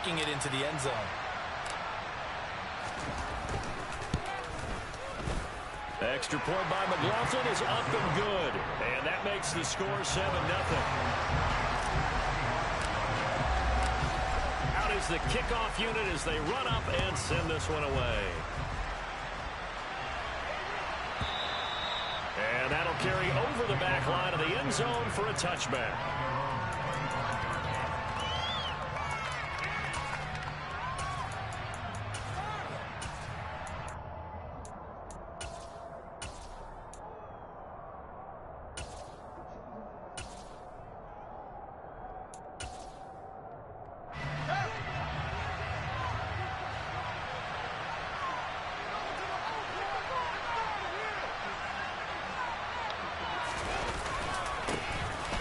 kicking it into the end zone. Extra point by McLaughlin is up and good. And that makes the score 7-0. Out is the kickoff unit as they run up and send this one away. And that'll carry over the back line of the end zone for a touchback.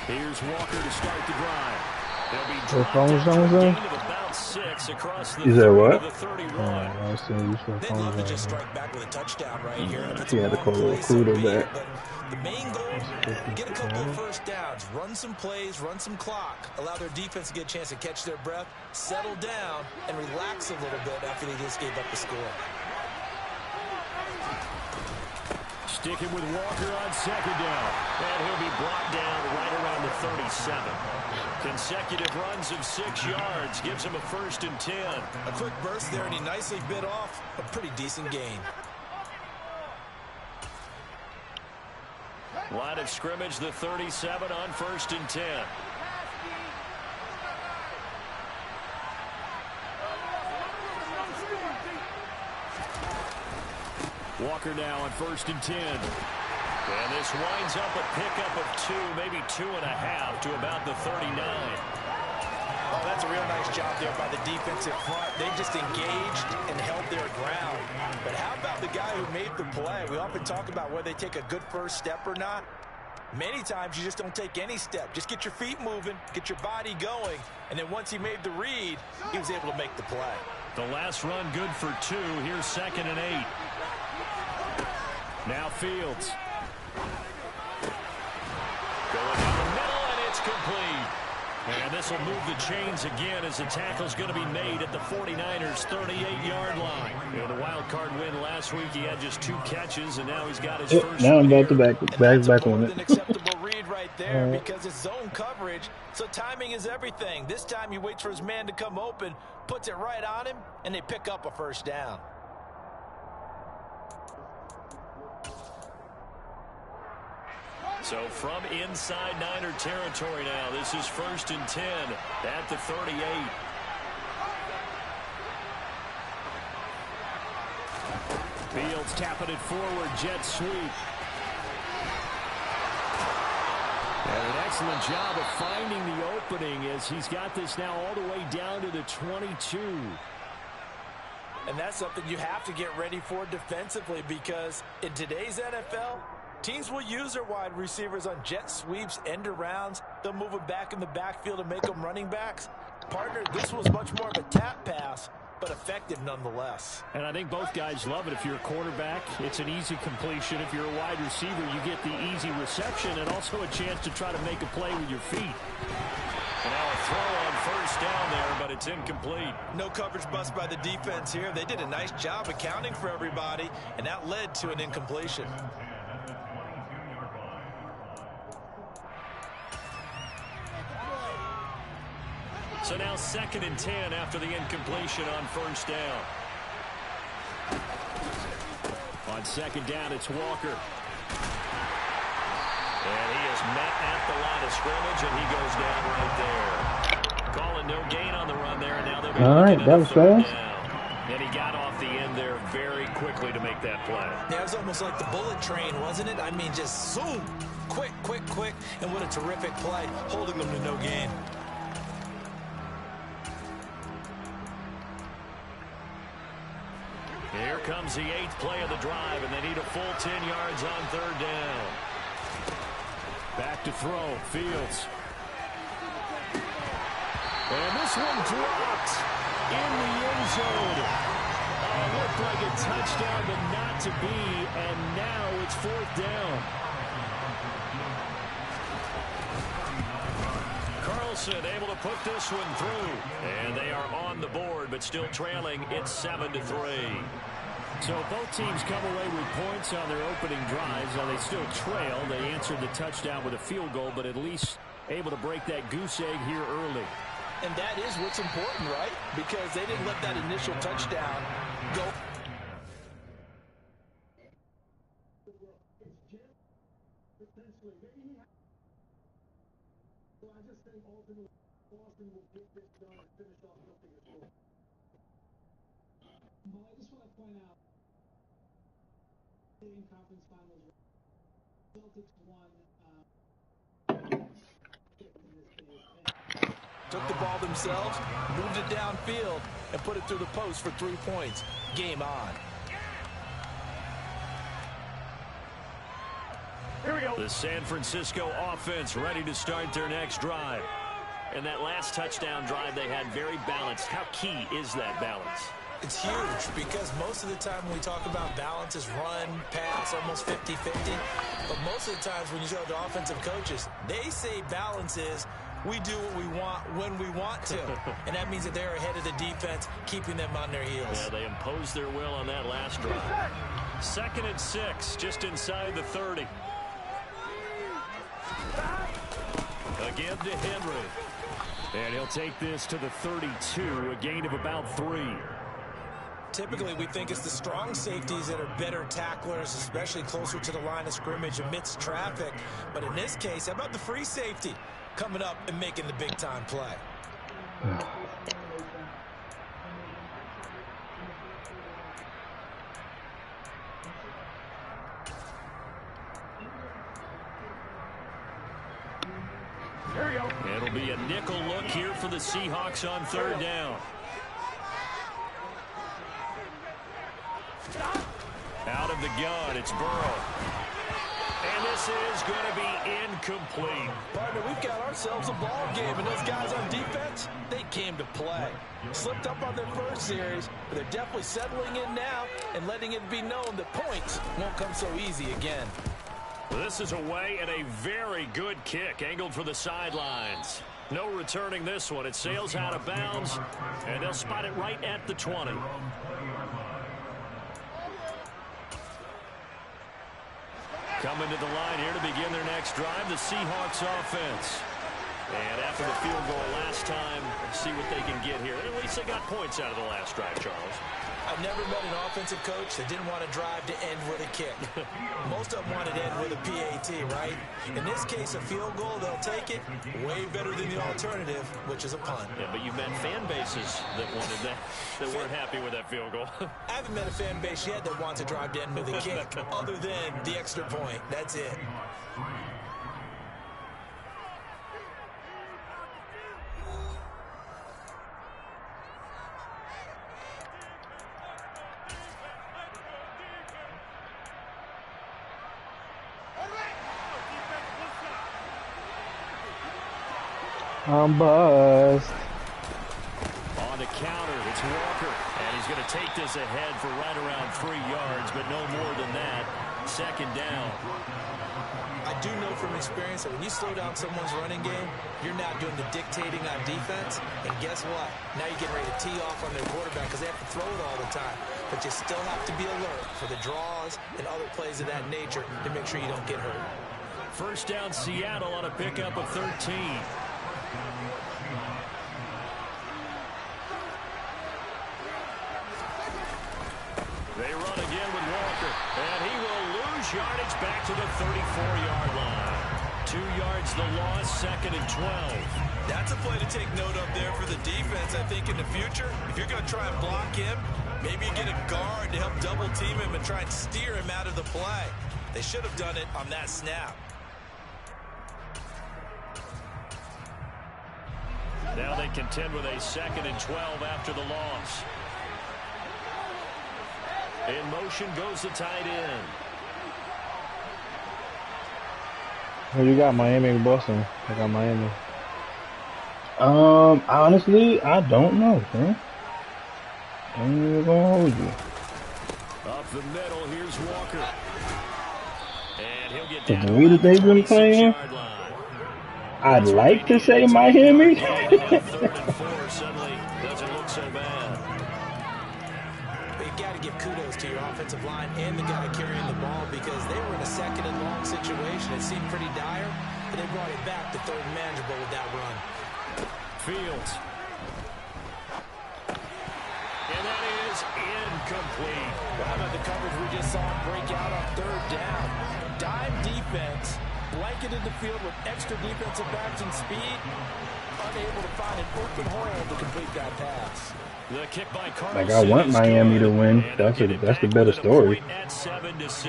Here's Walker to start the drive. They'll be dropped down to a gain of about 6 across the 30 to the 31. They'd love to just strike back with a touchdown right here. He had to call a recruiter back. The main goal, get a couple of first downs, run some plays, run some clock, allow their defense to get a chance to catch their breath, settle down, and relax a little bit after they just gave up the score. Sticking with Walker on second down. And he'll be brought down right around the 37. Consecutive runs of 6 yards gives him a 1st and 10. A quick burst there, and he nicely bit off a pretty decent gain. Line of scrimmage, the 37 on 1st and 10. Walker now on 1st and 10. And this winds up a pickup of 2, maybe 2.5 to about the 39. Oh, that's a real nice job there by the defensive front. They just engaged and held their ground. But how about the guy who made the play? We often talk about whether they take a good first step or not. Many times you just don't take any step. Just get your feet moving, get your body going, and then once he made the read, he was able to make the play. The last run good for 2. Here's 2nd and 8. Now Fields. Going down the middle, and it's complete. And this will move the chains again as the tackle's going to be made at the 49ers' 38-yard line. You know, the wild card win last week, he had just 2 catches, and now he's got his first. Now I'm about to back on it. An acceptable read right there because it's zone coverage, so timing is everything. This time he waits for his man to come open, puts it right on him, and they pick up a 1st down. So from inside Niner territory now, this is 1st and 10 at the 38. Fields tapping it forward, jet sweep. And an excellent job of finding the opening as he's got this now all the way down to the 22. And that's something you have to get ready for defensively because in today's NFL, teams will use their wide receivers on jet sweeps, end arounds. They'll move them back in the backfield and make them running backs. Partner, this was much more of a tap pass, but effective nonetheless. And I think both guys love it. If you're a quarterback, it's an easy completion. If you're a wide receiver, you get the easy reception and also a chance to try to make a play with your feet. And now a throw on 1st down there, but it's incomplete. No coverage bust by the defense here. They did a nice job accounting for everybody, and that led to an incompletion. So now 2nd and 10 after the incompletion on 1st down. On 2nd down, it's Walker. And he is met at the line of scrimmage, and he goes down right there. Calling no gain on the run there, and now they'll be looking at the 3rd down. And he got off the end there very quickly to make that play. Yeah, it was almost like the bullet train, wasn't it? I mean, just zoom. Quick, quick, quick. And what a terrific play, holding them to no gain. Here comes the 8th play of the drive, and they need a full 10 yards on 3rd down. Back to throw, Fields. And this one dropped in the end zone. Looked like a touchdown, but not to be, and now it's 4th down. Wilson able to put this one through. And they are on the board, but still trailing. It's 7-3. So both teams come away with points on their opening drives. Now they still trail. They answered the touchdown with a field goal, but at least able to break that goose egg here early. And that is what's important, right? Because they didn't let that initial touchdown go. Conference finals. Celtics won. Took the ball themselves, moved it downfield, and put it through the post for 3 points. Game on. Here we go. The San Francisco offense ready to start their next drive. And that last touchdown drive they had very balanced. How key is that balance? It's huge because most of the time when we talk about balance is run, pass, almost 50-50. But most of the times when you talk to offensive coaches, they say balance is we do what we want when we want to. And that means that they're ahead of the defense, keeping them on their heels. Yeah, they imposed their will on that last drive. 2nd and 6, just inside the 30. Again to Henry. And he'll take this to the 32, a gain of about 3. Typically, we think it's the strong safeties that are better tacklers, especially closer to the line of scrimmage amidst traffic. But in this case, how about the free safety coming up and making the big-time play? There we go. It'll be a nickel look here for the Seahawks on 3rd down. Out of the gun, it's Burrow. And this is going to be incomplete. Partner, we've got ourselves a ball game, and those guys on defense, they came to play. Slipped up on their first series, but they're definitely settling in now and letting it be known that points won't come so easy again. This is away and a very good kick, angled for the sidelines. No returning this one. It sails out of bounds, and they'll spot it right at the 20. Coming to the line here to begin their next drive, the Seahawks offense. And after the field goal last time, see what they can get here. At least they got points out of the last drive, Charles. I've never met an offensive coach that didn't want to drive to end with a kick. Most of them wanted to end with a PAT, right? In this case, a field goal, they'll take it. Way better than the alternative, which is a punt. Yeah, but you've met fan bases that wanted that, that weren't happy with that field goal. I haven't met a fan base yet that wants to drive to end with a kick, other than the extra point. That's it. I'm buzzed. On the counter, it's Walker. And he's going to take this ahead for right around 3 yards, but no more than that. 2nd down. I do know from experience that when you slow down someone's running game, you're now doing the dictating on defense. And guess what? Now you're getting ready to tee off on their quarterback because they have to throw it all the time. But you still have to be alert for the draws and other plays of that nature to make sure you don't get hurt. 1st down, Seattle on a pickup of 13. They run again with Walker, and he will lose yardage back to the 34-yard line. 2 yards the loss, 2nd and 12. That's a play to take note of there for the defense, I think, in the future. If you're going to try and block him, maybe you get a guard to help double team him and try and steer him out of the play. They should have done it on that snap. Now they contend with a 2nd and 12 after the loss. In motion goes the tight end. Who you got, Miami or Boston? I got Miami. Honestly, I don't know, man. I'm even gonna hold you. Up the middle, here's Walker. And he'll get The down way that they've been playing, I'd like to say Miami. Third and 4 suddenly doesn't look so bad. You got to give kudos to your offensive line and the guy carrying the ball because they were in a second and long situation. It seemed pretty dire, but they brought it back to third and manageable with that run. Fields. And that is incomplete. How about the coverage we just saw break out on third down? Dime defense, blanketed the field with extra defensive backs and speed, unable to find an open hole to complete that pass. The kick by Carlson. Like, I want Miami to win. That's the better story. At 7-6.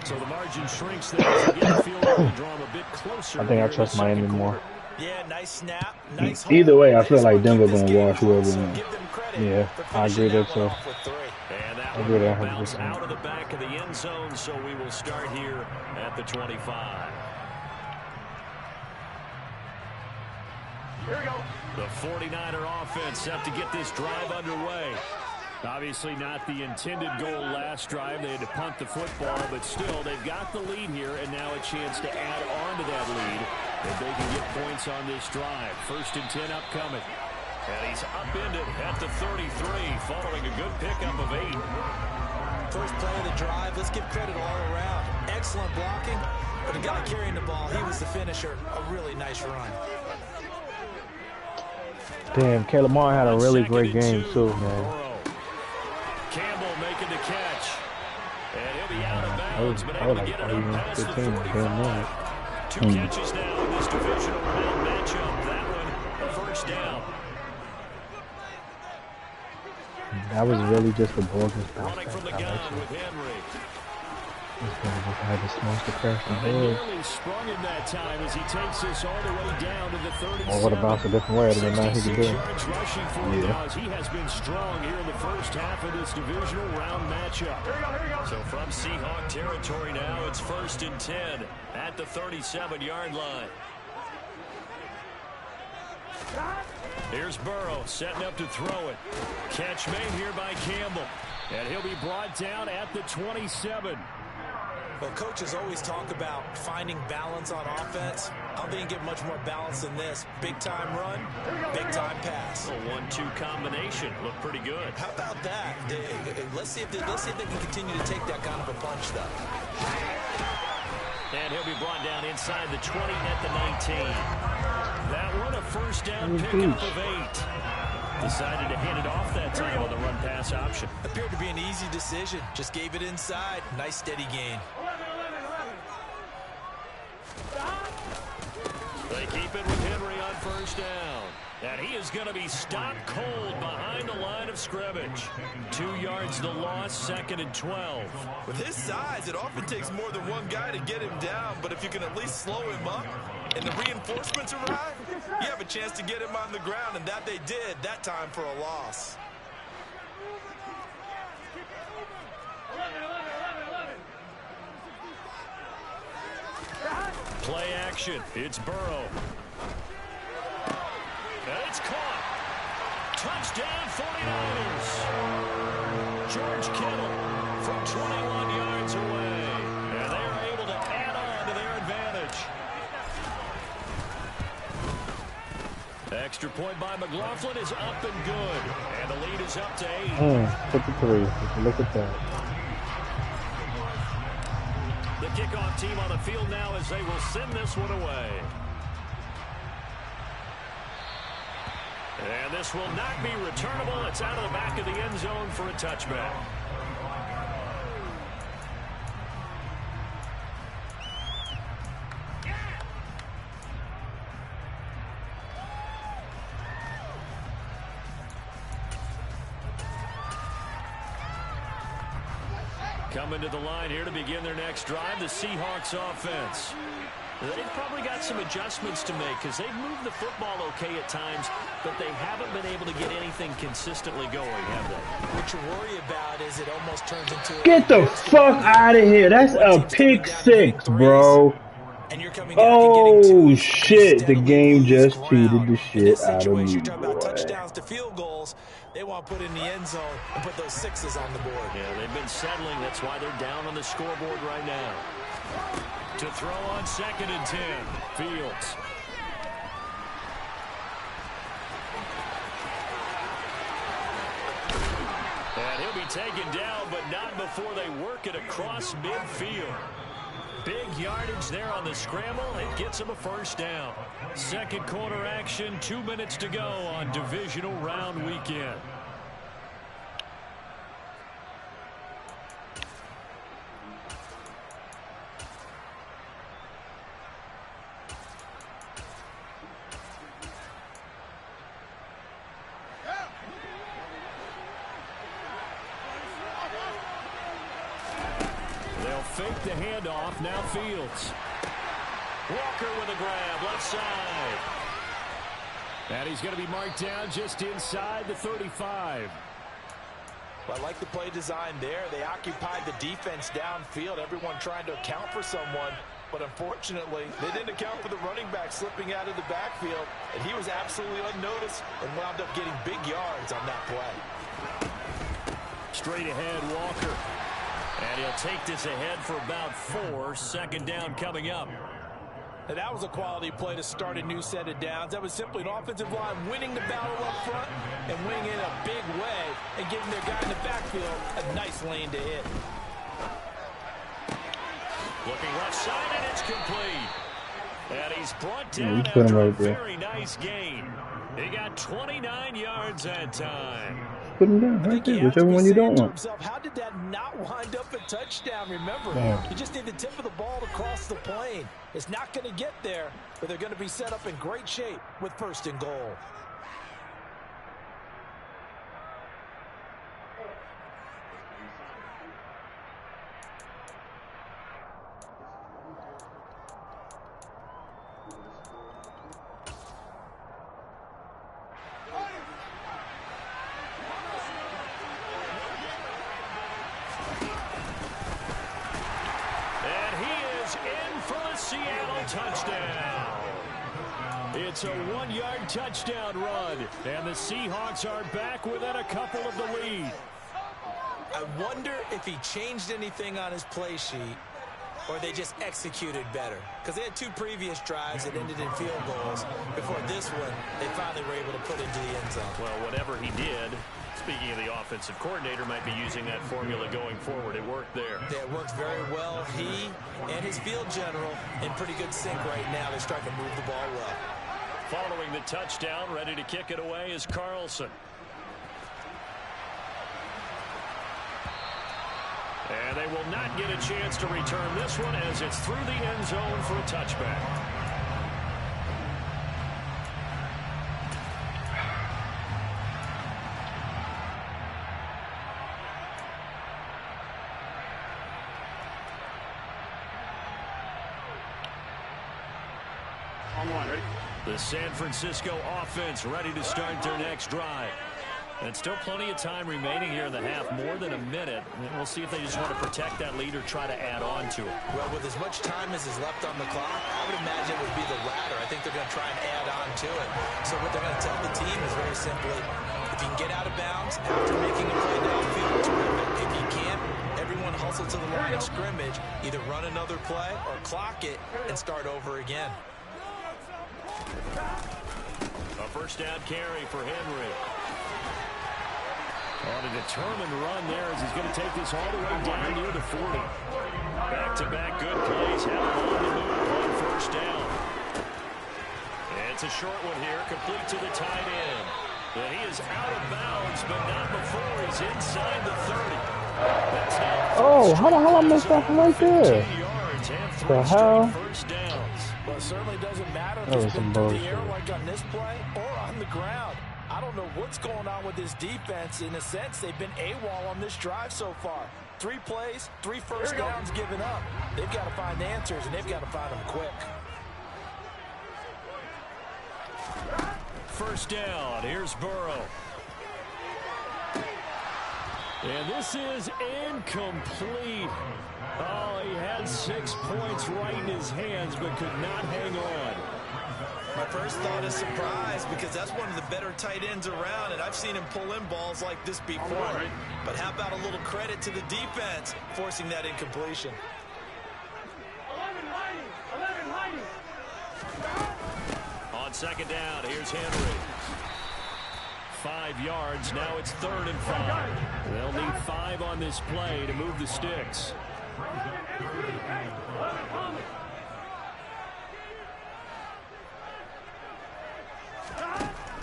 So the margin shrinks there as they get the field goal, draw them a bit closer. I think I trust Miami more. Yeah, nice snap, nice Either way, I feel like Denver gonna wash whoever wins. Yeah, I agree that so. And that I agree that one bounce 100%. out of the back of the end zone, so we will start here at the 25. Here we go. The 49er offense set to get this drive underway. Obviously not the intended goal last drive. They had to punt the football, but still they've got the lead here, and now a chance to add on to that lead if they can get points on this drive. 1st and 10 upcoming. And he's upended at the 33 following a good pickup of 8. First play of the drive, let's give credit all around. Excellent blocking, but the guy carrying the ball, he was the finisher. A really nice run. Damn, Caleb Martin had a really great game too, man. Campbell making the catch. And he'll be out of bounds, but I able would to like get it up past the 15, 45. damn right. 2 catches now in this divisional round matchup. That one, a 1st down. That was really just a bogus bounce Running from the back. gun with Henry. This guy just had the smoke to crash the They head. nearly sprung him that time as he takes this all the way down to the 37. Or would have bounced a different way, than that he could 66 do. yards rushing for Dawes. He has been strong here in the first half of this divisional round matchup. So from Seahawk territory now, it's 1st and 10 at the 37-yard line. Here's Burrow setting up to throw it. Catch made here by Campbell. And he'll be brought down at the 27. Well, coaches always talk about finding balance on offense. I don't think you get much more balance than this. Big-time run, big-time pass. A 1-2 combination. Looked pretty good. How about that? Let's see if they can continue to take that kind of a punch, though. And he'll be brought down inside the 20 at the 19. That one a 1st down pickup of 8. Decided to hand it off that time on the run-pass option. Appeared to be an easy decision. Just gave it inside. Nice steady gain. They keep it with Henry on 1st down. And he is going to be stopped cold behind the line of scrimmage. 2 yards the loss, 2nd and 12. With his size, it often takes more than one guy to get him down, but if you can at least slow him up and the reinforcements arrive, you have a chance to get him on the ground, and that they did that time for a loss. Play action. It's Burrow. And it's caught. Touchdown 49ers. George Kittle from 21 yards away. And they are able to add on to their advantage. Extra point by McLaughlin is up and good. And the lead is up to 8. 53. Look at that. The kickoff team on the field now as they will send this one away. And this will not be returnable. It's out of the back of the end zone for a touchback. Coming to the line here to begin their next drive, the Seahawks offense. They've probably got some adjustments to make because they've moved the football okay at times, but they haven't been able to get anything consistently going, have they? What you worry about is it almost turns into... Get the fuck out of here. That's a pick 6, bro. Oh, shit. The game just cheated the shit out of me, boy. Touchdowns to field goals. They want to put in the end zone and put those 6s on the board. Yeah, they've been settling. That's why they're down on the scoreboard right now. To throw on 2nd and 10. Fields. And he'll be taken down, but not before they work it across midfield. Big yardage there on the scramble. It gets him a first down. Second quarter action, 2 minutes to go on divisional round weekend. Fake the handoff, now Fields. Walker with a grab, left side. And he's going to be marked down just inside the 35. Well, I like the play design there. They occupied the defense downfield, everyone trying to account for someone. But unfortunately, they didn't account for the running back slipping out of the backfield. And he was absolutely unnoticed and wound up getting big yards on that play. Straight ahead, Walker. And he'll take this ahead for about 4. Second down coming up. And that was a quality play to start a new set of downs. That was simply an offensive line winning the battle up front and winning in a big way and giving their guy in the backfield a nice lane to hit. Looking left side, and it's complete. And he's brought down after a very nice gain. He got 29 yards that time. Put him down right there, whichever one you don't want. Himself, how did that not wind up a touchdown? Remember, you just need the tip of the ball to cross the plane. It's not going to get there, but they're going to be set up in great shape with 1st and goal. Touchdown. It's a 1-yard touchdown run, and the Seahawks are back within a couple of the lead. I wonder if he changed anything on his play sheet or they just executed better. Because they had 2 previous drives that ended in field goals. Before this one, they finally were able to put into the end zone. Well, whatever he did, speaking of the offensive coordinator, might be using that formula going forward. It worked there. Yeah, it worked very well. He and his field general in pretty good sync right now. They're starting to move the ball well. Following the touchdown, ready to kick it away is Carlson. And they will not get a chance to return this one as it's through the end zone for a touchback. The San Francisco offense ready to start their next drive. And still plenty of time remaining here in the half, more than a minute. And we'll see if they just want to protect that lead or try to add on to it. Well, with as much time as is left on the clock, I would imagine it would be the latter. I think they're going to try and add on to it. So what they're going to tell the team is very simply, if you can get out of bounds after making a play downfield, terrific. If you can't, everyone hustle to the line of scrimmage, either run another play or clock it and start over again. A first down carry for Henry. On a determined run there as he's going to take this all the way down near the 40. Back-to-back good plays. Have him on the move on first down. And it's a short one here, complete to the tight end. And he is out of bounds, but not before he's inside the 30. That's oh, how the hell I missed that from right there? The hell? First downs. Well, it certainly doesn't matter if it's been through the air like on this play or on the ground. I don't know what's going on with this defense. In a sense, they've been AWOL on this drive so far. 3 plays, 3 first downs given up. They've got to find answers, and they've got to find them quick. First down. Here's Burrow. And this is incomplete. Oh, he had 6 points right in his hands, but could not hang on. My first thought is surprise because that's one of the better tight ends around, and I've seen him pull in balls like this before. But how about a little credit to the defense forcing that incompletion? second down. Here's Henry. 5 yards. Now it's 3rd and 5. They'll need 5 on this play to move the sticks.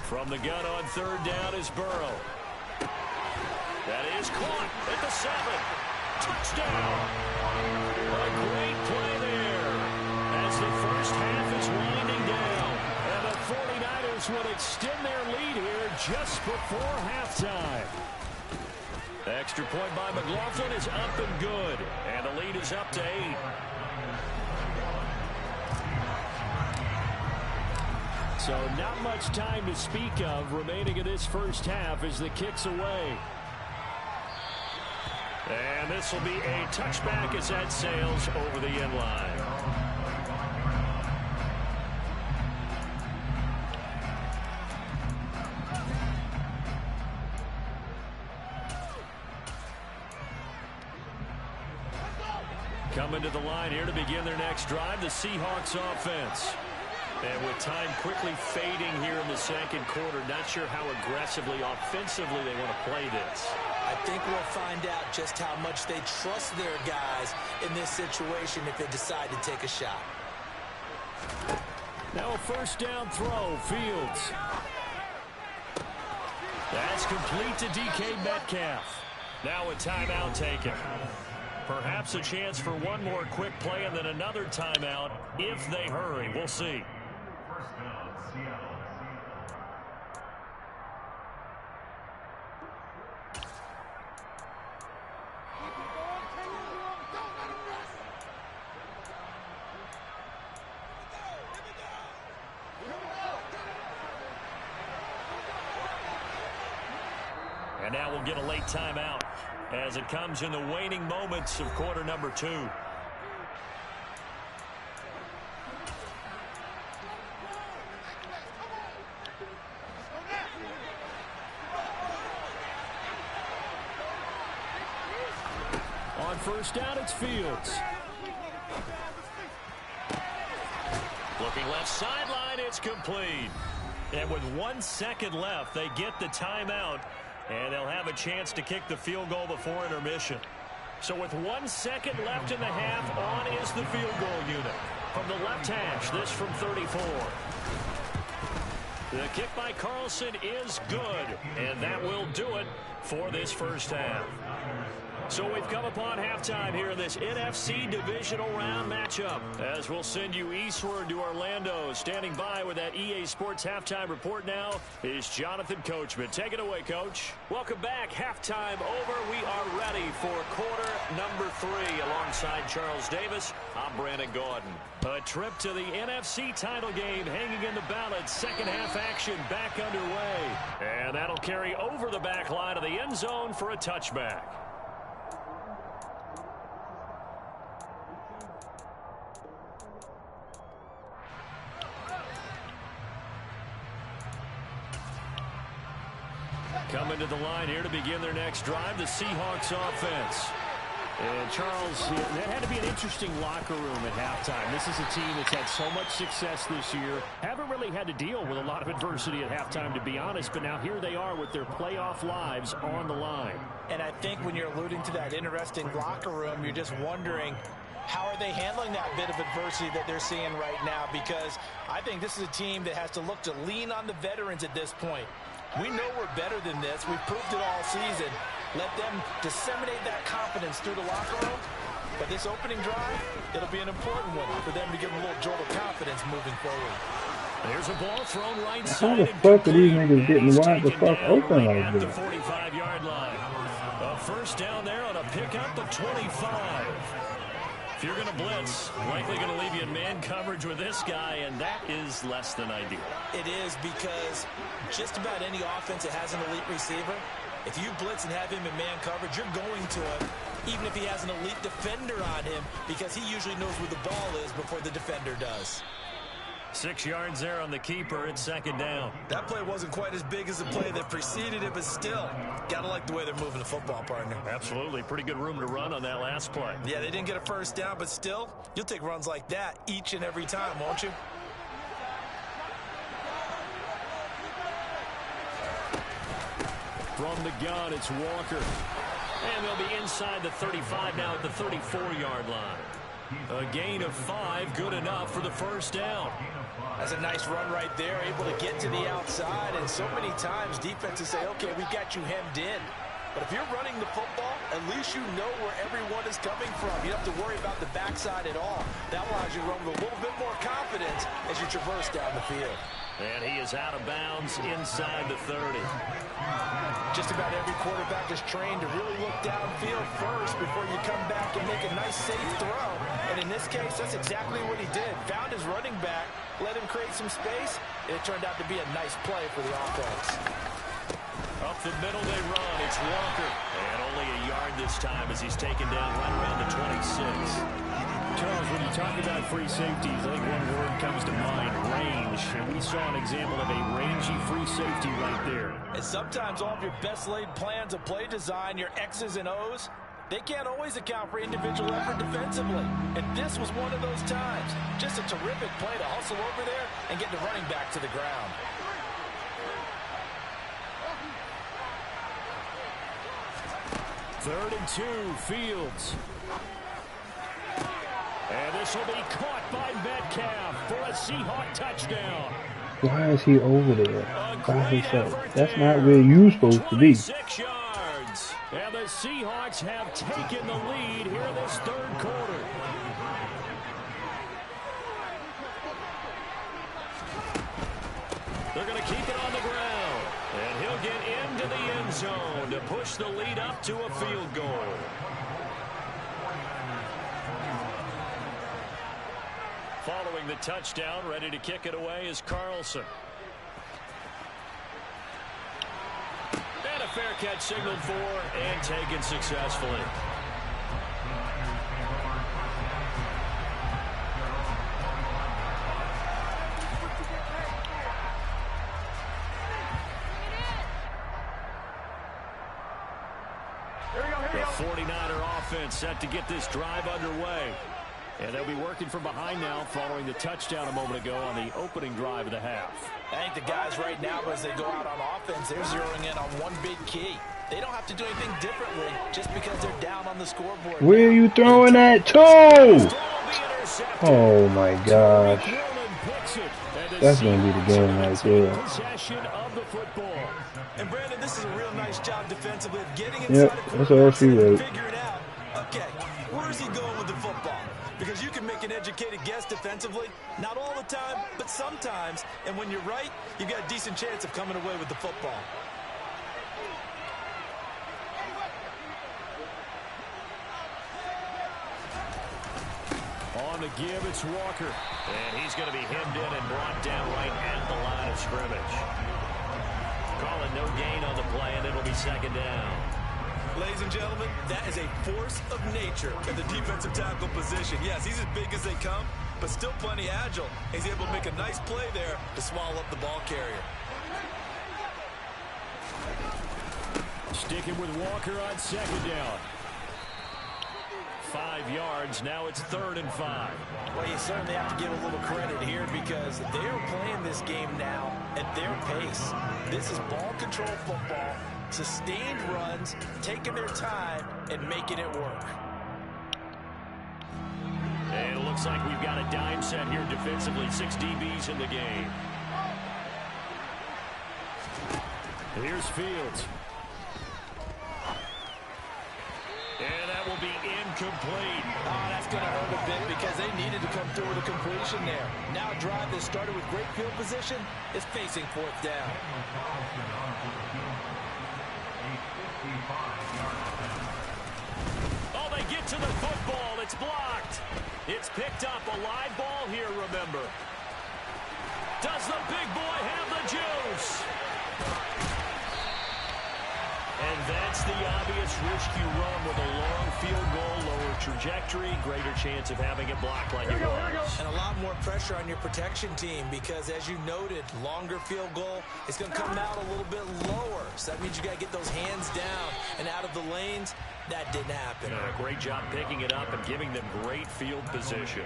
From the gun on 3rd down is Burrow. That is caught at the 7. Touchdown. A great play there as the first half is winding down. And the 49ers will extend their lead here just before halftime. The extra point by McLaughlin is up and good. And the lead is up to 8. So not much time to speak of remaining in this first half as the kick's away. And this will be a touchback as that sails over the end line. Coming to the line here to begin their next drive, the Seahawks offense. And with time quickly fading here in the second quarter, not sure how aggressively, offensively they want to play this. I think we'll find out just how much they trust their guys in this situation if they decide to take a shot. Now a first down throw, Fields. That's complete to DK Metcalf. Now a timeout taken. Perhaps a chance for one more quick play and then another timeout if they hurry. We'll see. And now we'll get a late timeout as it comes in the waning moments of quarter number 2. On first down, it's Fields. Looking left sideline, it's complete. And with 1 second left, they get the timeout. And they'll have a chance to kick the field goal before intermission. So with 1 second left in the half, on is the field goal unit. From the left hash, this from 34. The kick by Carlson is good. And that will do it for this first half. So we've come upon halftime here in this NFC divisional round matchup. As we'll send you eastward to Orlando. Standing by with that EA Sports halftime report now is Jonathan Coachman. Take it away, Coach. Welcome back. Halftime over. We are ready for quarter number 3. Alongside Charles Davis, I'm Brandon Gordon. A trip to the NFC title game hanging in the balance. Second half action back underway. And that'll carry over the back line of the end zone for a touchback. Coming to the line here to begin their next drive, the Seahawks offense. And Charles, that had to be an interesting locker room at halftime. This is a team that's had so much success this year. Haven't really had to deal with a lot of adversity at halftime, to be honest. But now here they are with their playoff lives on the line. And I think when you're alluding to that interesting locker room, you're just wondering, how are they handling that bit of adversity that they're seeing right now? Because I think this is a team that has to look to lean on the veterans at this point. We know we're better than this. We've proved it all season. Let them disseminate that confidence through the locker room. But this opening drive, it'll be an important one for them to give them a little jolt of confidence moving forward. There's a ball thrown right How side. the fuck are these niggas getting wide the fuck open like at the this? 45-yard line. A first down there on a pickup of 25. If you're going to blitz, likely going to leave you in man coverage with this guy, and that is less than ideal. It is, because just about any offense that has an elite receiver, if you blitz and have him in man coverage, you're going to him, even if he has an elite defender on him, because he usually knows where the ball is before the defender does. 6 yards there on the keeper. It's second down. That play wasn't quite as big as the play that preceded it, but still, gotta like the way they're moving the football, partner. Absolutely. Pretty good room to run on that last play. Yeah, they didn't get a first down, but still, you'll take runs like that each and every time, won't you? From the gun, it's Walker. And they'll be inside the 35 now at the 34-yard line. A gain of 5, good enough for the first down. That's a nice run right there, able to get to the outside. And so many times defenses say, okay, we got you hemmed in. But if you're running the football, at least you know where everyone is coming from. You don't have to worry about the backside at all. That allows you to run with a little bit more confidence as you traverse down the field. And he is out of bounds inside the 30. Just about every quarterback is trained to really look downfield first before you come back and make a nice, safe throw. And in this case, that's exactly what he did. Found his running back, let him create some space, and it turned out to be a nice play for the offense. Up the middle they run. It's Walker. And only a yard this time as he's taken down right around the 26. Charles, when you talk about free safeties, I think one word comes to mind, range. And we saw an example of a rangy free safety right there. And sometimes all of your best laid plans of play design, your X's and O's, they can't always account for individual effort defensively. And this was one of those times. Just a terrific play to hustle over there and get the running back to the ground. Third and 2, Fields. And this will be caught by Metcalf for a Seahawk touchdown. Why is he over there by himself? That's not where you're supposed to be. 6 yards. And the Seahawks have taken the lead here in this third quarter. They're going to keep it on the ground. And he'll get into the end zone to push the lead up to a field goal. Following the touchdown, ready to kick it away is Carlson. And a fair catch signaled for and taken successfully. The 49er offense set to get this drive underway. And they'll be working from behind now following the touchdown a moment ago on the opening drive of the half. I think the guys right now, as they go out on offense, they're zeroing in on one big key. They don't have to do anything differently just because they're down on the scoreboard. Where are you throwing that to? Oh my gosh. That's going to be the game right there. Possession of the football. And Brandon, this is a real nice job defensively of getting inside Yep, that's all she wrote. Figure it out. Okay, where's he going with the football? Because you can make an educated guess defensively. Not all the time, but sometimes. And when you're right, you've got a decent chance of coming away with the football. On the give, it's Walker. And he's going to be hemmed in and brought down right at the line of scrimmage. Call it no gain on the play, and it'll be second down. Ladies and gentlemen, that is a force of nature at the defensive tackle position. Yes, he's as big as they come, but still plenty agile. He's able to make a nice play there to swallow up the ball carrier. Sticking with Walker on second down. 5 yards. Now it's 3rd and 5. Well, you certainly have to give a little credit here because they're playing this game now at their pace. This is ball control football, sustained runs, taking their time, and making it work. And it looks like we've got a dime set here defensively. 6 DBs in the game. Here's Fields. And that will be incomplete. Oh, that's going to hurt a bit because they needed to come through with a completion there. Now a drive that started with great field position is facing 4th down. Oh, they get to the football. It's blocked. It's picked up. A live ball here, remember. Does the big boy have the juice? And that's the obvious risk you run with a long field goal, lower trajectory, greater chance of having it blocked like it was. And a lot more pressure on your protection team because, as you noted, longer field goal, it's going to come out a little bit lower. So that means you got to get those hands down and out of the lanes. That didn't happen. Great job picking it up and giving them great field position.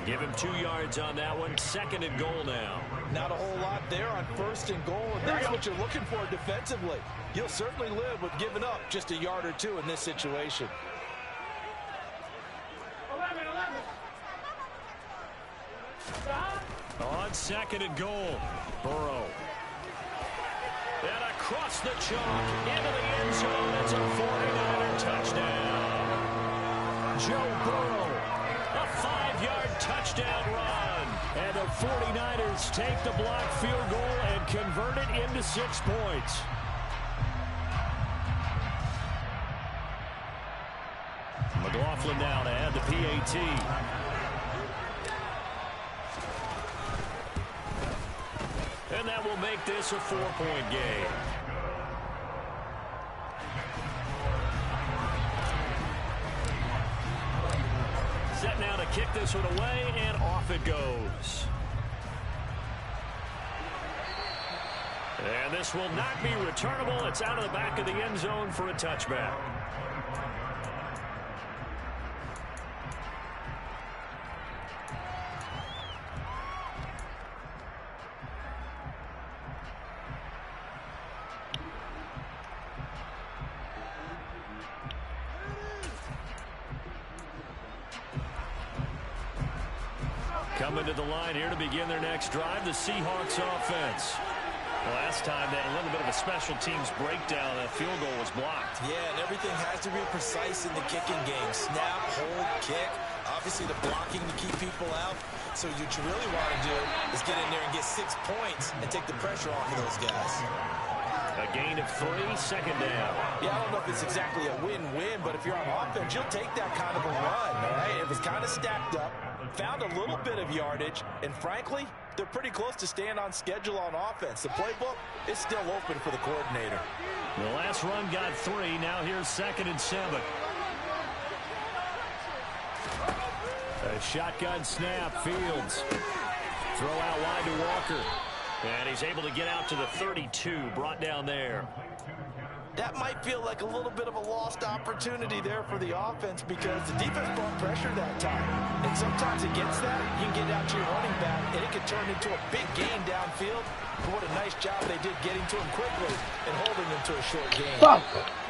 Give him 2 yards on that one. 2nd and goal now. Not a whole lot there on 1st and goal, and that's what you're looking for defensively. You'll certainly live with giving up just a yard or 2 in this situation. On 2nd and goal, Burrow. And across the chalk, into the end zone. It's a 49er touchdown. Joe Burrow, a 5-yard touchdown run. And the 49ers take the blocked field goal and convert it into 6 points. McLaughlin now to add the PAT. And that will make this a 4-point game. Set now to kick this one away, and off it goes. And this will not be returnable. It's out of the back of the end zone for a touchback. Coming to the line here to begin their next drive, the Seahawks offense. Last time, that a little bit of a special teams breakdown. That field goal was blocked. Yeah, and everything has to be precise in the kicking game. Snap, hold, kick. Obviously, the blocking to keep people out. So what you really want to do is get in there and get 6 points and take the pressure off of those guys. A gain of 3, 2nd down. Yeah, I don't know if it's exactly a win-win, but if you're on offense, you'll take that kind of a run, all right? It was kind of stacked up, found a little bit of yardage, and frankly, they're pretty close to staying on schedule on offense. The playbook is still open for the coordinator. The last run got 3. Now here's 2nd and 7. A shotgun snap, Fields. Throw out wide to Walker. And he's able to get out to the 32, brought down there. That might feel like a little bit of a lost opportunity there for the offense because the defense brought pressure that time. And sometimes against that, you can get out to your running back, and it can turn into a big gain downfield. But what a nice job they did getting to him quickly and holding him to a short gain.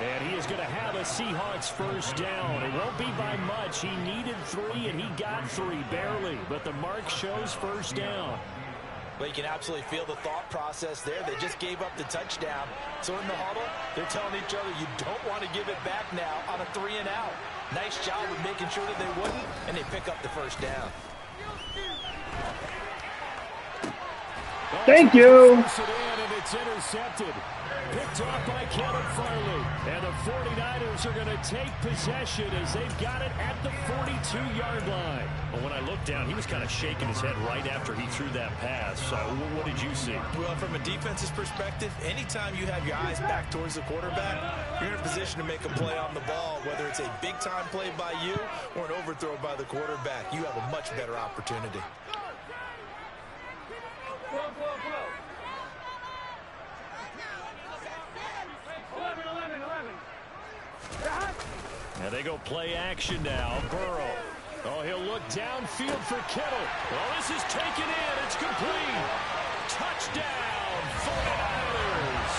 And he is going to have a Seahawks first down. It won't be by much. He needed 3, and he got 3, barely. But the mark shows first down. Well, you can absolutely feel the thought process there. They just gave up the touchdown. So in the huddle, they're telling each other, you don't want to give it back now on a 3-and-out. Nice job of making sure that they wouldn't, and they pick up the first down. Thank you. And it's intercepted. Picked off by Kevin Farley. And the 49ers are going to take possession as they've got it at the 42-yard line. Well, when I looked down, he was kind of shaking his head right after he threw that pass. What did you see? Well, from a defense's perspective, anytime you have your eyes back towards the quarterback, you're in a position to make a play on the ball, whether it's a big-time play by you or an overthrow by the quarterback. You have a much better opportunity. And they go play action now. Burrow. Oh, he'll look downfield for Kittle. Well, this is taken in. It's complete. Touchdown, 49ers.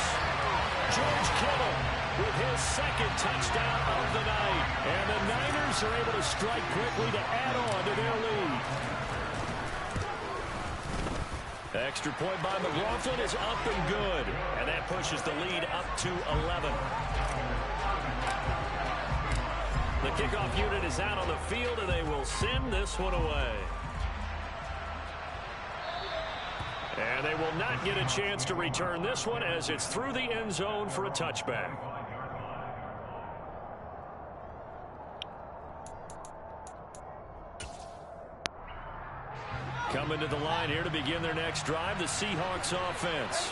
George Kittle with his 2nd touchdown of the night. And the Niners are able to strike quickly to add on to their lead. Extra point by McLaughlin is up and good. And that pushes the lead up to 11. The kickoff unit is out on the field, and they will send this one away. And they will not get a chance to return this one as it's through the end zone for a touchback. Coming to the line here to begin their next drive, the Seahawks offense.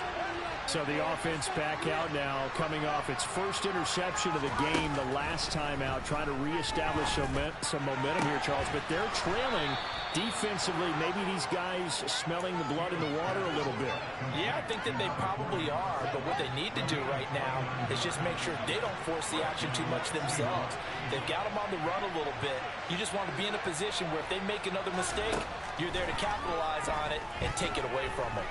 So the offense back out now, coming off its first interception of the game the last time out, trying to reestablish some momentum here, Charles. But they're trailing defensively. Maybe these guys smelling the blood in the water a little bit. Yeah, I think that they probably are. But what they need to do right now is just make sure they don't force the action too much themselves. They've got them on the run a little bit. You just want to be in a position where if they make another mistake, you're there to capitalize on it and take it away from them.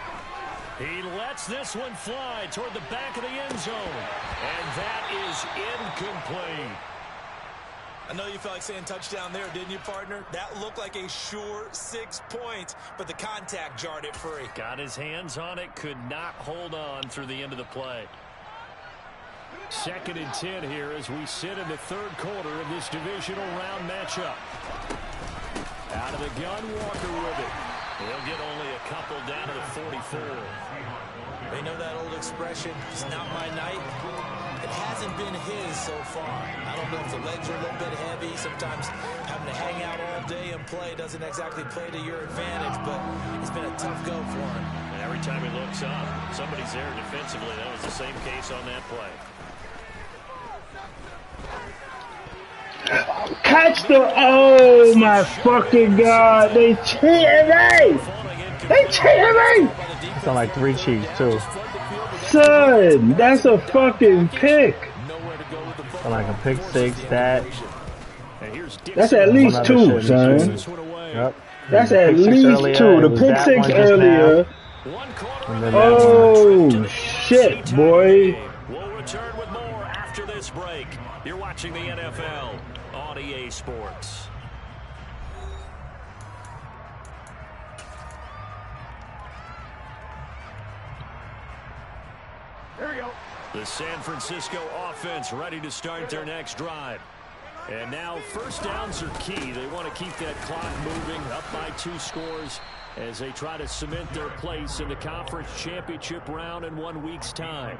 He lets this one fly toward the back of the end zone. And that is incomplete. I know you felt like saying touchdown there, didn't you, partner? That looked like a sure 6 points, but the contact jarred it free. Got his hands on it, could not hold on through the end of the play. 2nd and 10 here as we sit in the 3rd quarter of this divisional round matchup. Out of the gun, Walker with it. He'll get only a couple down to the 44. They know that old expression, it's not my night. It hasn't been his so far. I don't know if the legs are a little bit heavy. Sometimes having to hang out all day and play doesn't exactly play to your advantage, but it's been a tough go for him. And every time he looks up, somebody's there defensively. That was the same case on that play. Catch the... Oh, my fucking God. They cheated me. They cheated me. Sound like 3 cheats, too. Son, that's a fucking pick. Sound like a pick 6, that. That's at least 2, son. Yep. That's at least 2. The pick 6 earlier. Oh, shit, boy. We'll return with more after this break. You're watching the NFL on EA Sports. There we go. The San Francisco offense ready to start their next drive. And now 1st downs are key. They want to keep that clock moving up by 2 scores as they try to cement their place in the conference championship round in 1 week's time.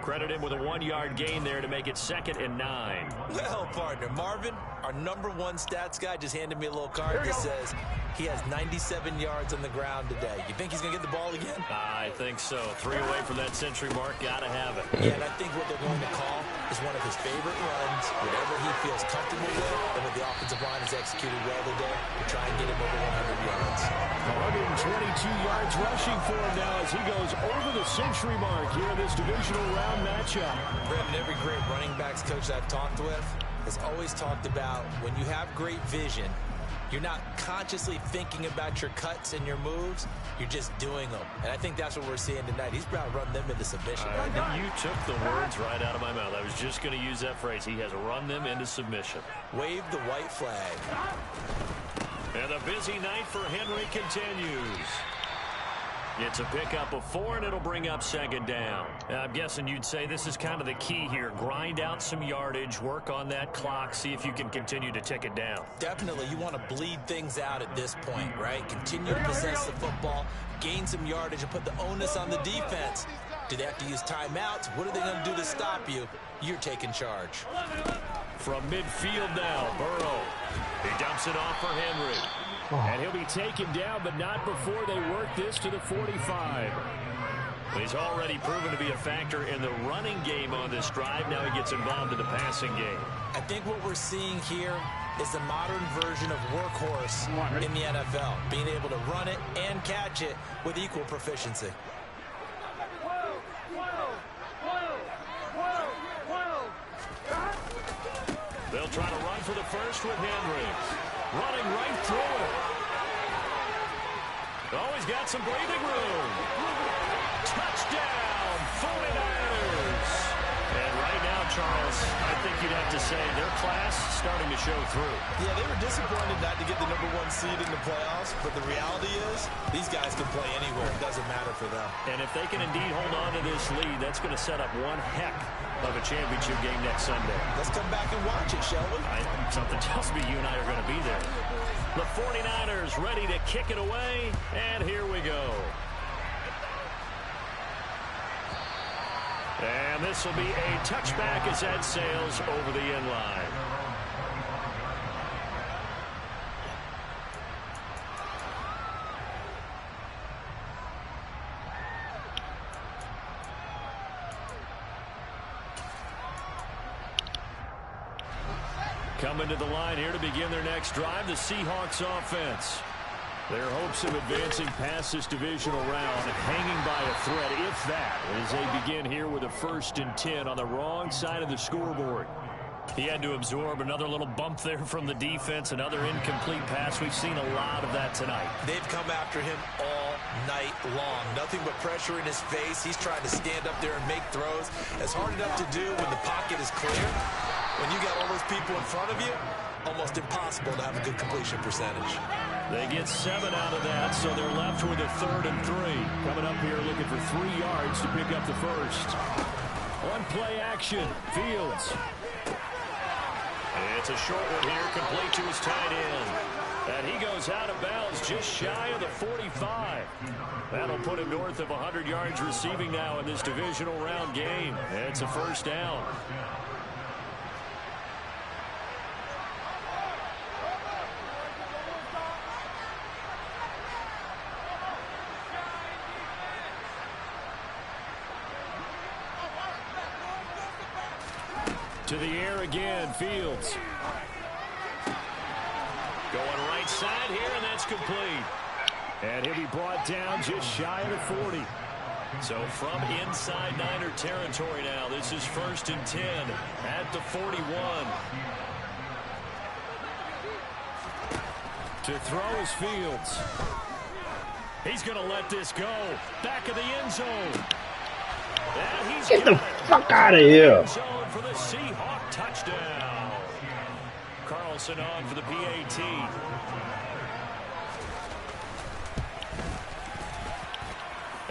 Credit him with a 1-yard gain there to make it 2nd and 9. Well, partner, Marvin, our #1 stats guy, just handed me a little card that says he has 97 yards on the ground today. You think he's going to get the ball again? I think so. 3 away from that century mark. Got to have it. Yeah, and I think what they're going to call is one of his favorite runs, whatever he feels comfortable with, and with the offensive line has executed well today, to try and get him over 100 yards. 122 yards rushing for him now as he goes over the century mark here in this divisional round matchup. Brandon, every great running backs coach I've talked with has always talked about when you have great vision, you're not consciously thinking about your cuts and your moves. You're just doing them. And I think that's what we're seeing tonight. He's about to run them into submission. You took the words right out of my mouth. I was just going to use that phrase. He has run them into submission. Wave the white flag. And a busy night for Henry continues. It's a pickup of 4, and it'll bring up 2nd down. I'm guessing you'd say this is kind of the key here. Grind out some yardage, work on that clock, see if you can continue to tick it down. Definitely. You want to bleed things out at this point, right? Continue to possess the football, gain some yardage, and put the onus on the defense. Do they have to use timeouts? What are they going to do to stop you? You're taking charge. From midfield now, Burrow. He dumps it off for Henry. And he'll be taken down, but not before they work this to the 45. He's already proven to be a factor in the running game on this drive. Now he gets involved in the passing game. I think what we're seeing here is the modern version of workhorse in the NFL, being able to run it and catch it with equal proficiency. They'll try to run for the first with Henry. Running right through it. Oh, he's got some breathing room. Touchdown, 49ers. And right now, Charles, I think you'd have to say their class starting to show through. Yeah, they were disappointed not to get the #1 seed in the playoffs, but the reality is these guys can play anywhere. It doesn't matter for them. And if they can indeed hold on to this lead, that's going to set up one heck of a championship game next Sunday. Let's come back and watch it, shall we? Something tells me you and I are going to be there. The 49ers ready to kick it away, and here we go. And this will be a touchback as that sails over the end line. Coming to the line here to begin their next drive, the Seahawks offense. Their hopes of advancing past this divisional round hanging by a thread, if that, as they begin here with a 1st and 10 on the wrong side of the scoreboard. He had to absorb another little bump there from the defense, another incomplete pass. We've seen a lot of that tonight. They've come after him all night long. Nothing but pressure in his face. He's trying to stand up there and make throws. It's hard enough to do when the pocket is clear. When you got all those people in front of you, almost impossible to have a good completion percentage. They get 7 out of that, so they're left with a 3rd and 3. Coming up here looking for 3 yards to pick up the first. On play action, Fields. It's a short one here, complete to his tight end. And he goes out of bounds just shy of the 45. That'll put him north of 100 yards receiving now in this divisional round game. It's a 1st down. To the air again, Fields. Going right side here, and that's complete. And he'll be brought down just shy of the 40. So from inside Niner territory now, this is 1st and 10 at the 41. To throw is Fields. He's going to let this go. Back of the end zone. Get the fuck out of here. For the Seahawk touchdown. Carlson on for the PAT.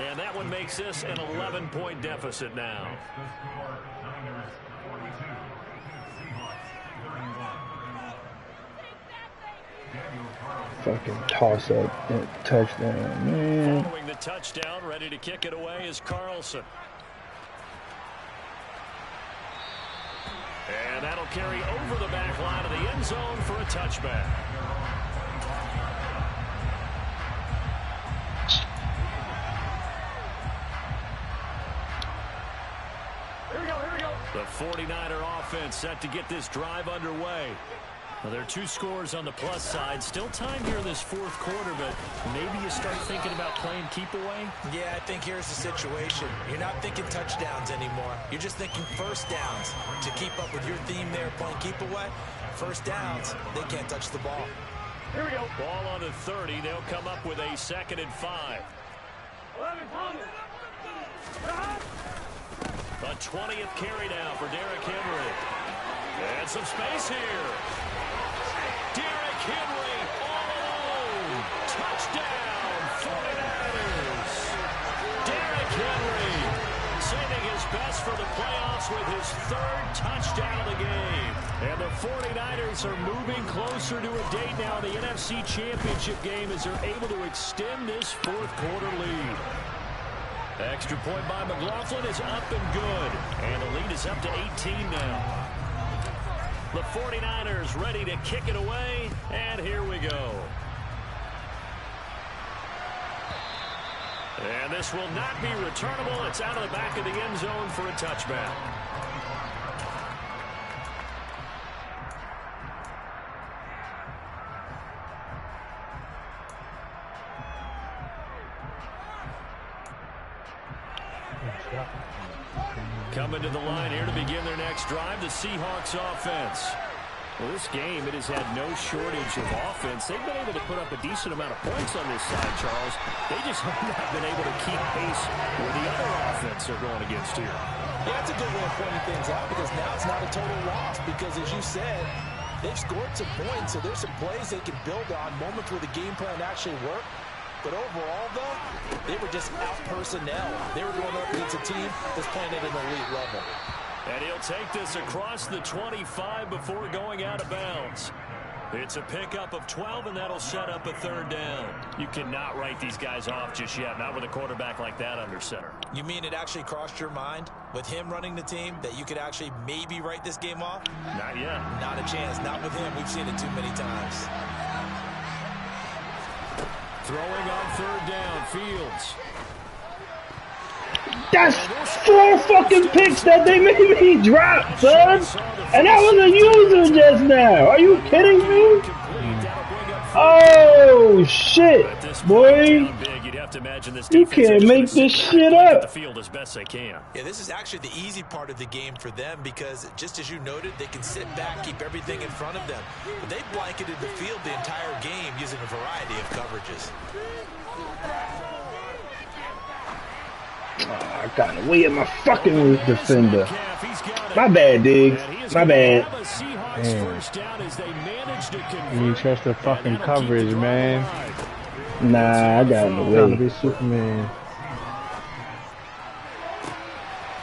And that one makes this an 11-point deficit now. Fucking toss up that touchdown, man. Following the touchdown, ready to kick it away is Carlson. And that'll carry over the back line of the end zone for a touchback. Here we go. The 49er offense set to get this drive underway. Well, there are 2 scores on the plus side. Still time here in this 4th quarter, but maybe you start thinking about playing keep away? Yeah, I think here's the situation. You're not thinking touchdowns anymore. You're just thinking 1st downs. To keep up with your theme there, playing keep away, 1st downs, they can't touch the ball. Here we go. Ball on the 30. They'll come up with a 2nd and 5. A 20th carry now for Derrick Henry. And some space here. Derrick Henry all alone. Touchdown, 49ers. Derrick Henry saving his best for the playoffs with his 3rd touchdown of the game. And the 49ers are moving closer to a date now in the NFC Championship game as they're able to extend this 4th quarter lead. Extra point by McLaughlin is up and good. And the lead is up to 18 now. The 49ers ready to kick it away, and here we go. And this will not be returnable. It's out of the back of the end zone for a touchback. Coming to the line here to begin their next drive, the Seahawks offense. Well, this game, it has had no shortage of offense. They've been able to put up a decent amount of points on this side, Charles. They just have not been able to keep pace with the other offense they're going against here. Yeah, that's a good way of pointing things out because now it's not a total loss because, as you said, they've scored some points, so there's some plays they can build on, moments where the game plan actually worked. But overall, though, they were just out-personnel. They were going up against a team that's playing at an elite level. And he'll take this across the 25 before going out of bounds. It's a pickup of 12, and that'll set up a 3rd down. You cannot write these guys off just yet, not with a quarterback like that under center. You mean it actually crossed your mind with him running the team that you could actually maybe write this game off? Not yet. Not a chance. Not with him. We've seen it too many times. Throwing on 3rd down, Fields. That's 4 fucking picks that they made me drop, son. And that was a user just now. Are you kidding me? Oh shit, boy! You can't make this shit up. Yeah, this is actually the easy part of the game for them because, just as you noted, they can sit back, keep everything in front of them. But they blanketed the field the entire game using a variety of coverages. Oh, I got away at my fucking defender. My bad, Diggs. My bad. You trust the fucking coverage, man. Nah, I got in the way. Trying to be Superman.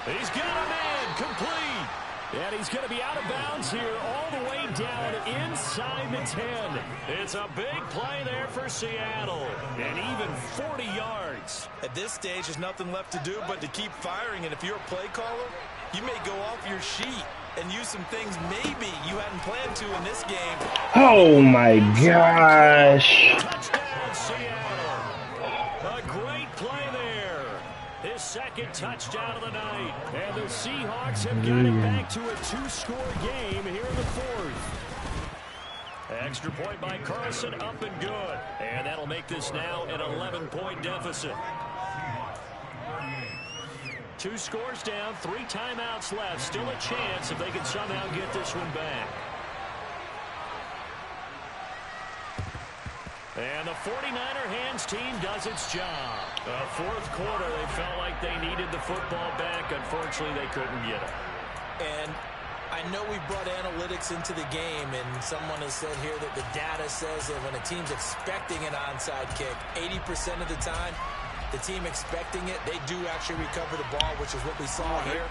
He's got a man complete. And he's going to be out of bounds here all the way down inside the 10. It's a big play there for Seattle. And even 40 yards. At this stage, there's nothing left to do but to keep firing. And if you're a play caller, you may go off your sheet and use some things maybe you hadn't planned to in this game. Oh my gosh. Touchdown, Seattle. A great play there. His second touchdown of the night. And the Seahawks have got it back to a 2-score game here in the 4th. Extra point by Carson, up and good. And that'll make this now an 11-point deficit. 2 scores down, 3 timeouts left. Still a chance if they can somehow get this one back. And the 49er hands team does its job. Fourth quarter, they felt like they needed the football back. Unfortunately, they couldn't get it. And I know we brought analytics into the game, and someone has said here that the data says that when a team's expecting an onside kick, 80% of the time, the team expecting it, they do actually recover the ball, which is what we saw here.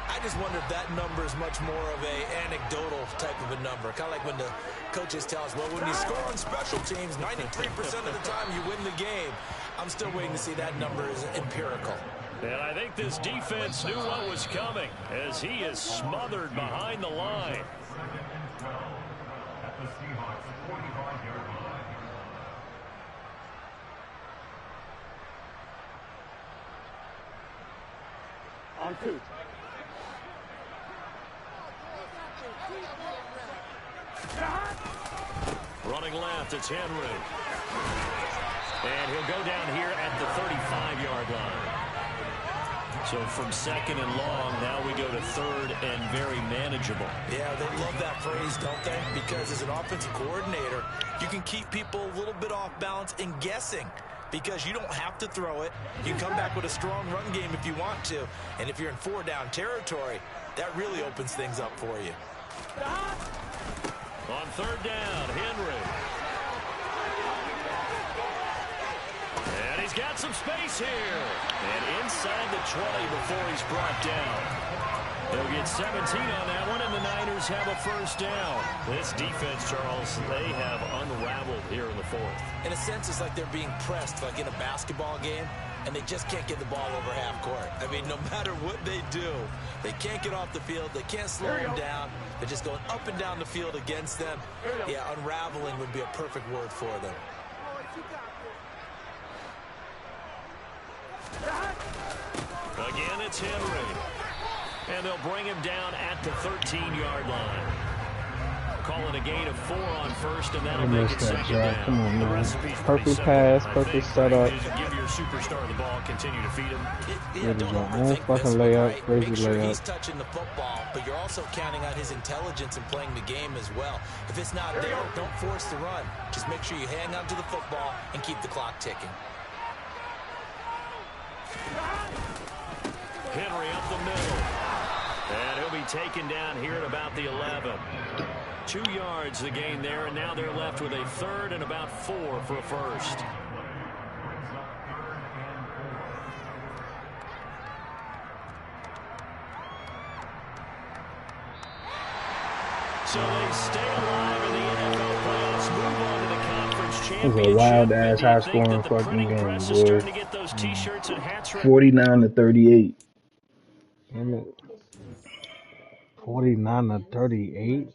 I just wonder if that number is much more of a anecdotal type of a number. Kind of like when the coaches tell us, well, when you score on special teams, 93% of the time you win the game. I'm still waiting to see that number is empirical. And I think this defense knew what was coming as he is smothered behind the line. On 2. Running left, it's Henry. And he'll go down here at the 35-yard line. So from second and long, now we go to third and very manageable. Yeah, they love that phrase, don't they? Because as an offensive coordinator, you can keep people a little bit off balance and guessing. Because you don't have to throw it. You can come back with a strong run game if you want to. And if you're in 4-down territory, that really opens things up for you. On third down, Henry. And he's got some space here. And inside the 20 before he's brought down. They'll get 17 on that one, and the Niners have a first down. This defense, Charles, they have unraveled here in the 4th. In a sense, it's like they're being pressed, like in a basketball game, and they just can't get the ball over half court. I mean, no matter what they do, they can't get off the field. They can't slow them down. They're just going up and down the field against them. Yeah, unraveling would be a perfect word for them. Again, it's Henry. And they'll bring him down at the 13-yard line. Calling a gain of 4 on first, and that'll make it second down. Come on, man. Perfect pass, perfect setup. Give your superstar the ball, continue to feed him. Fucking layup, crazy Make sure layup. he's touching the football, but you're also counting on his intelligence in playing the game as well. If it's not there, don't force the run. Just make sure you hang on to the football and keep the clock ticking. Henry up the middle. And he'll be taken down here at about the 11. 2 yards the gain there, and now they're left with a third and about 4 for a first. So they stay alive in the NFL playoffs, move on to the conference championship. It was a wild-ass high-scoring fucking game, boy. 49-38. 49-38.